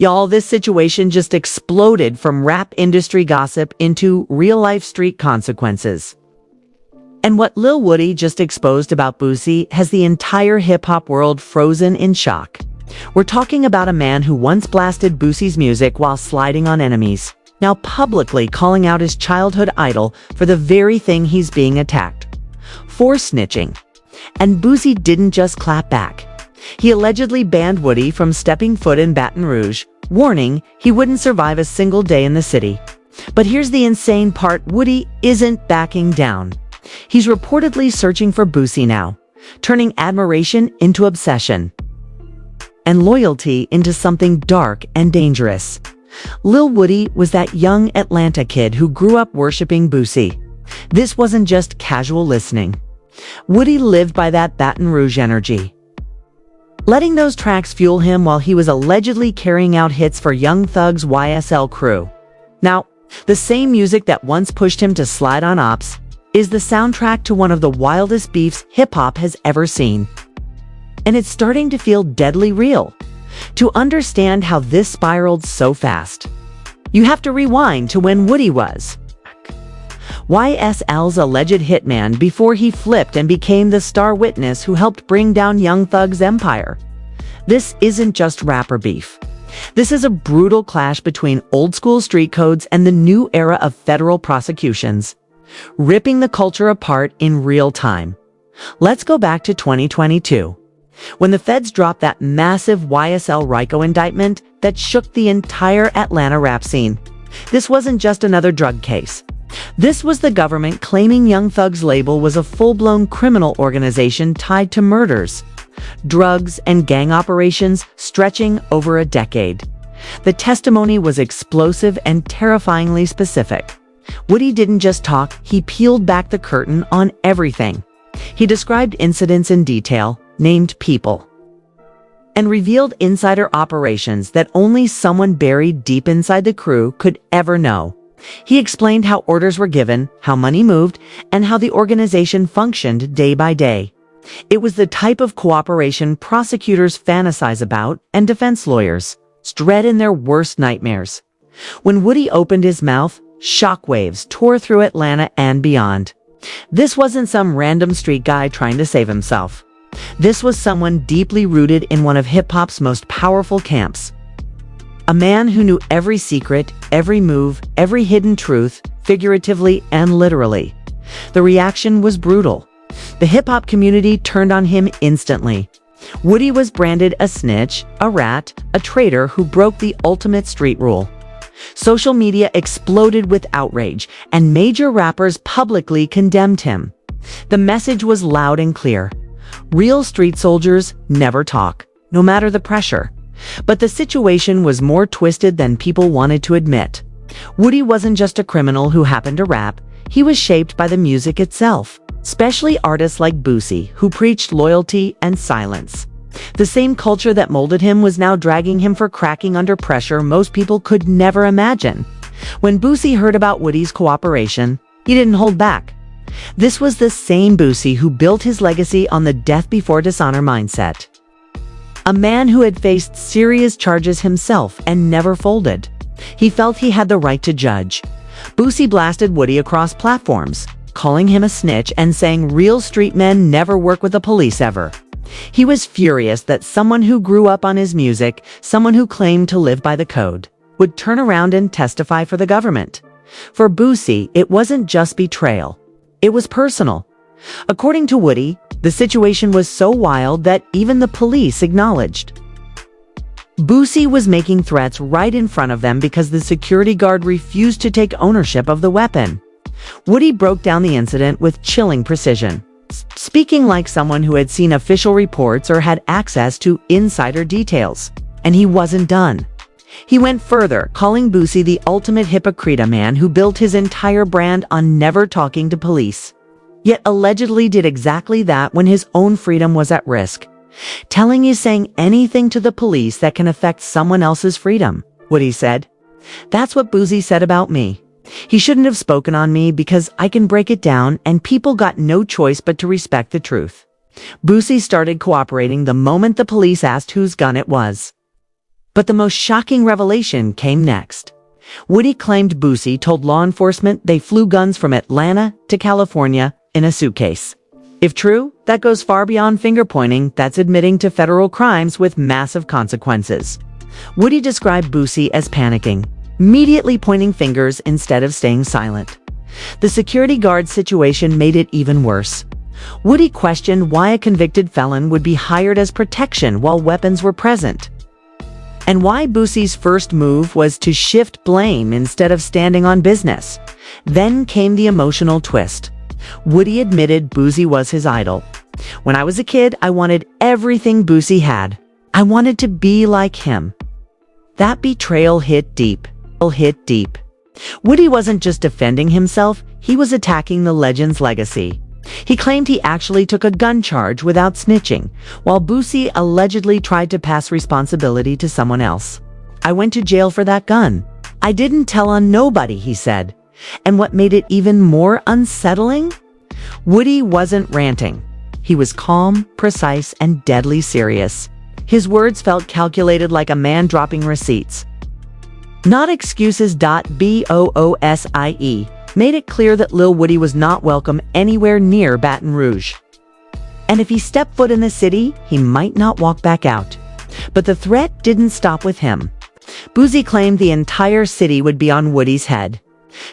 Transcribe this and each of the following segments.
Y'all, this situation just exploded from rap industry gossip into real-life street consequences. And what Lil Woody just exposed about Boosie has the entire hip-hop world frozen in shock. We're talking about a man who once blasted Boosie's music while sliding on enemies, now publicly calling out his childhood idol for the very thing he's being attacked: for snitching. And Boosie didn't just clap back. He allegedly banned Woody from stepping foot in Baton Rouge, warning he wouldn't survive a single day in the city. But here's the insane part: Woody isn't backing down. He's reportedly searching for Boosie now, turning admiration into obsession and loyalty into something dark and dangerous. Lil Woody was that young Atlanta kid who grew up worshiping Boosie. This wasn't just casual listening. Woody lived by that Baton Rouge energy, letting those tracks fuel him while he was allegedly carrying out hits for Young Thug's YSL crew. Now, the same music that once pushed him to slide on ops is the soundtrack to one of the wildest beefs hip-hop has ever seen. And it's starting to feel deadly real. To understand how this spiraled so fast, you have to rewind to when Woody was YSL's alleged hitman before he flipped and became the star witness who helped bring down Young Thug's empire. This isn't just rapper beef. This is a brutal clash between old-school street codes and the new era of federal prosecutions, ripping the culture apart in real time. Let's go back to 2022, when the feds dropped that massive YSL RICO indictment that shook the entire Atlanta rap scene. This wasn't just another drug case. This was the government claiming Young Thug's label was a full-blown criminal organization tied to murders, drugs, and gang operations stretching over a decade. The testimony was explosive and terrifyingly specific. Woody didn't just talk, he peeled back the curtain on everything. He described incidents in detail, named people, and revealed insider operations that only someone buried deep inside the crew could ever know. He explained how orders were given, how money moved, and how the organization functioned day by day. It was the type of cooperation prosecutors fantasize about and defense lawyers dread in their worst nightmares. When Woody opened his mouth, shockwaves tore through Atlanta and beyond. This wasn't some random street guy trying to save himself. This was someone deeply rooted in one of hip-hop's most powerful camps. A man who knew every secret, every move, every hidden truth, figuratively and literally. The reaction was brutal. The hip-hop community turned on him instantly. Woody was branded a snitch, a rat, a traitor who broke the ultimate street rule. Social media exploded with outrage, and major rappers publicly condemned him. The message was loud and clear. Real street soldiers never talk, no matter the pressure. But the situation was more twisted than people wanted to admit. Woody wasn't just a criminal who happened to rap, he was shaped by the music itself, especially artists like Boosie, who preached loyalty and silence. The same culture that molded him was now dragging him for cracking under pressure most people could never imagine. When Boosie heard about Woody's cooperation, he didn't hold back. This was the same Boosie who built his legacy on the death before dishonor mindset. A man who had faced serious charges himself and never folded. He felt he had the right to judge. Boosie blasted Woody across platforms, calling him a snitch and saying real street men never work with the police ever. He was furious that someone who grew up on his music, someone who claimed to live by the code, would turn around and testify for the government. For Boosie, it wasn't just betrayal. It was personal. According to Woody, the situation was so wild that even the police acknowledged Boosie was making threats right in front of them because the security guard refused to take ownership of the weapon. Woody broke down the incident with chilling precision, speaking like someone who had seen official reports or had access to insider details. And he wasn't done. He went further, calling Boosie the ultimate hypocrite, man who built his entire brand on never talking to police, yet allegedly did exactly that when his own freedom was at risk. Telling you saying anything to the police that can affect someone else's freedom, Woody said. That's what Boosie said about me. He shouldn't have spoken on me because I can break it down and people got no choice but to respect the truth. Boosie started cooperating the moment the police asked whose gun it was. But the most shocking revelation came next. Woody claimed Boosie told law enforcement they flew guns from Atlanta to California in a suitcase. If true, that goes far beyond finger-pointing. That's admitting to federal crimes with massive consequences. Woody described Boosie as panicking, immediately pointing fingers instead of staying silent. The security guard situation made it even worse. Woody questioned why a convicted felon would be hired as protection while weapons were present, and why Boosie's first move was to shift blame instead of standing on business. Then came the emotional twist. Woody admitted Boosie was his idol. "When I was a kid, I wanted everything Boosie had. I wanted to be like him." That betrayal hit deep. Woody wasn't just defending himself, he was attacking the legend's legacy. He claimed he actually took a gun charge without snitching, while Boosie allegedly tried to pass responsibility to someone else. "I went to jail for that gun. I didn't tell on nobody," he said. And what made it even more unsettling? Woody wasn't ranting. He was calm, precise, and deadly serious. His words felt calculated, like a man dropping receipts. Not excuses. Boosie made it clear that Lil Woody was not welcome anywhere near Baton Rouge. And if he stepped foot in the city, he might not walk back out. But the threat didn't stop with him. Boosie claimed the entire city would be on Woody's head,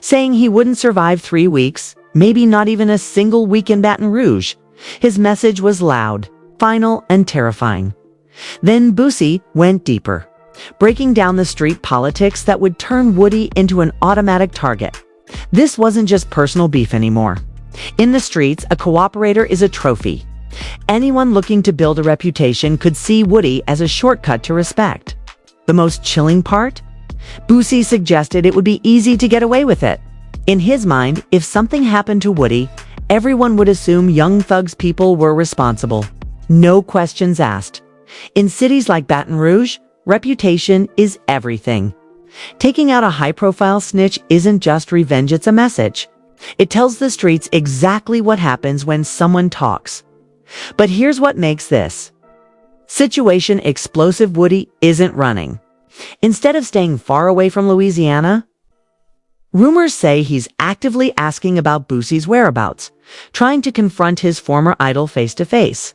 saying he wouldn't survive 3 weeks, maybe not even a single week in Baton Rouge. His message was loud, final, and terrifying. Then Boosie went deeper, breaking down the street politics that would turn Woody into an automatic target. This wasn't just personal beef anymore. In the streets, a cooperator is a trophy. Anyone looking to build a reputation could see Woody as a shortcut to respect. The most chilling part? Boosie suggested it would be easy to get away with it. In his mind, if something happened to Woody, everyone would assume Young Thug's people were responsible. No questions asked. In cities like Baton Rouge, reputation is everything. Taking out a high-profile snitch isn't just revenge, it's a message. It tells the streets exactly what happens when someone talks. But here's what makes this situation explosive. Woody isn't running. Instead of staying far away from Louisiana, rumors say he's actively asking about Boosie's whereabouts, trying to confront his former idol face to face.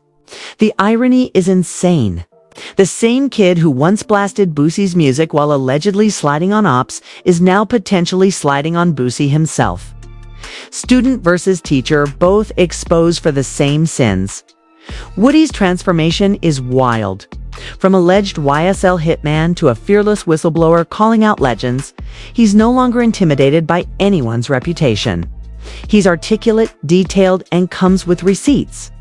The irony is insane. The same kid who once blasted Boosie's music while allegedly sliding on ops is now potentially sliding on Boosie himself. Student versus teacher, both exposed for the same sins. Woody's transformation is wild. From alleged YSL hitman to a fearless whistleblower calling out legends, he's no longer intimidated by anyone's reputation. He's articulate, detailed, and comes with receipts,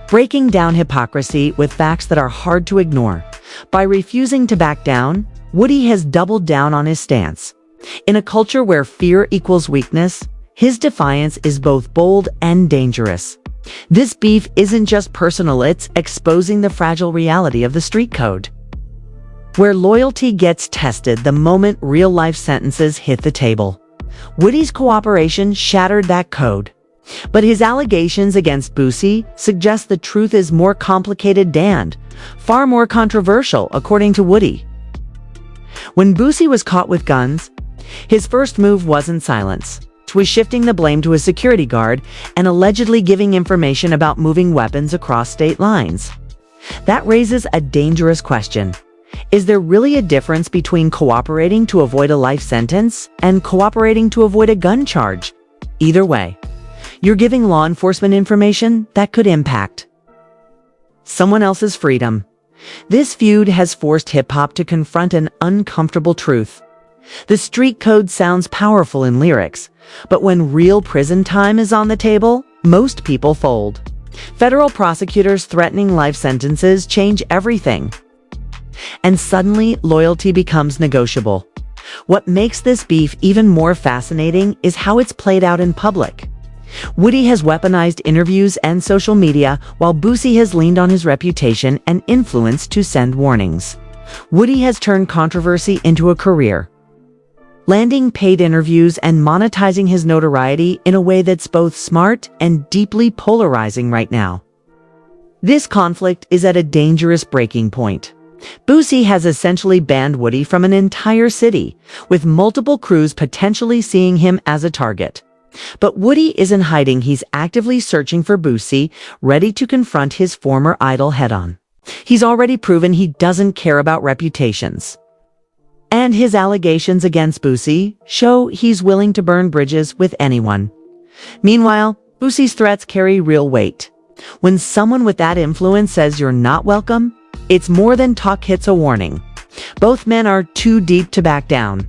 breaking down hypocrisy with facts that are hard to ignore. By refusing to back down, Woody has doubled down on his stance. In a culture where fear equals weakness, his defiance is both bold and dangerous. This beef isn't just personal, it's exposing the fragile reality of the street code, where loyalty gets tested the moment real-life sentences hit the table. Woody's cooperation shattered that code. But his allegations against Boosie suggest the truth is more complicated and far more controversial, according to Woody. When Boosie was caught with guns, his first move wasn't silence. It was shifting the blame to a security guard and allegedly giving information about moving weapons across state lines. That raises a dangerous question. Is there really a difference between cooperating to avoid a life sentence and cooperating to avoid a gun charge? Either way, you're giving law enforcement information that could impact someone else's freedom. This feud has forced hip-hop to confront an uncomfortable truth. The street code sounds powerful in lyrics, but when real prison time is on the table, most people fold. Federal prosecutors threatening life sentences change everything. And suddenly, loyalty becomes negotiable. What makes this beef even more fascinating is how it's played out in public. Woody has weaponized interviews and social media, while Boosie has leaned on his reputation and influence to send warnings. Woody has turned controversy into a career, landing paid interviews and monetizing his notoriety in a way that's both smart and deeply polarizing right now. This conflict is at a dangerous breaking point. Boosie has essentially banned Woody from an entire city, with multiple crews potentially seeing him as a target. But Woody isn't hiding. He's actively searching for Boosie, ready to confront his former idol head-on. He's already proven he doesn't care about reputations. And his allegations against Boosie show he's willing to burn bridges with anyone. Meanwhile, Boosie's threats carry real weight. When someone with that influence says you're not welcome, it's more than talk. Hits a warning. Both men are too deep to back down.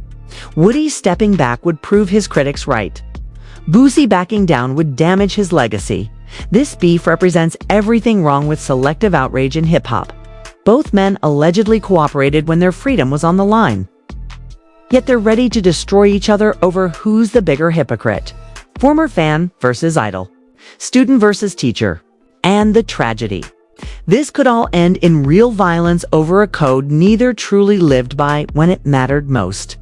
Woody stepping back would prove his critics right. Boosie backing down would damage his legacy. This beef represents everything wrong with selective outrage in hip-hop. Both men allegedly cooperated when their freedom was on the line. Yet they're ready to destroy each other over who's the bigger hypocrite. Former fan versus idol. Student versus teacher. And the tragedy. This could all end in real violence over a code neither truly lived by when it mattered most.